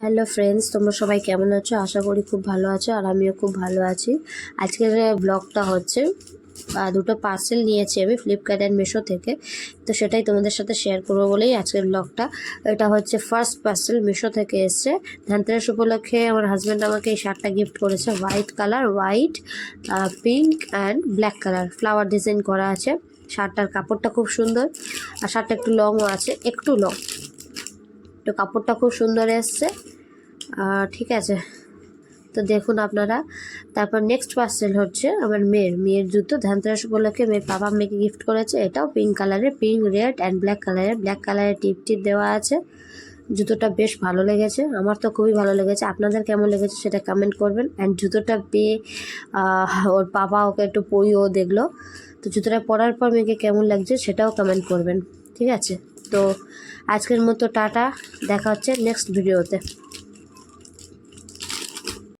Hello friends, তোমরা সবাই কেমন আছো? আশা করি খুব ভালো আছো, আর আমিও খুব ভালো আছি। আজকের ব্লগটা হচ্ছে দুটো পার্সেল নিয়েছি আমি ফ্লিপকার্ট অ্যান্ড মেশো থেকে, তো সেটাই তোমাদের সাথে শেয়ার করবো বলেই আজকের ব্লগটা। এটা হচ্ছে ফার্স্ট পার্সেল, মেশো থেকে এসছে। ধনতেরাস উপলক্ষে আমার হাজব্যান্ড আমাকে এই শার্টটা গিফট করেছে, white colour, white, pink and black colour flower design করা আছে। শার্টটার কাপড়টা খুব সুন্দর, আর শার্টটা একটু লংও আছে, একটু লং, তো কাপড়টা খুব সুন্দর এসছে। ঠিক আছে, তো দেখুন আপনারা। তারপর নেক্সট পার্সেল হচ্ছে আমার মেয়ের জুতো। ধনতেরাস উপলক্ষে মেয়ের বাবা মেয়েকে গিফট করেছে। এটাও পিঙ্ক কালারের, পিঙ্ক, রেড অ্যান্ড ব্ল্যাক কালারের টিপ দেওয়া আছে। জুতোটা বেশ ভালো লেগেছে, আমার তো খুবই ভালো লেগেছে। আপনাদের কেমন লেগেছে সেটা কমেন্ট করবেন। অ্যান্ড জুতোটা পেয়ে ওর বাবা ওকে একটু পরিয়েও দেখলো, তো জুতোটা পরার পর মেয়েকে কেমন লাগছে সেটাও কমেন্ট করবেন। ঠিক আছে, তো আজকের মতো টাটা, দেখা হচ্ছে নেক্সট ভিডিওতে।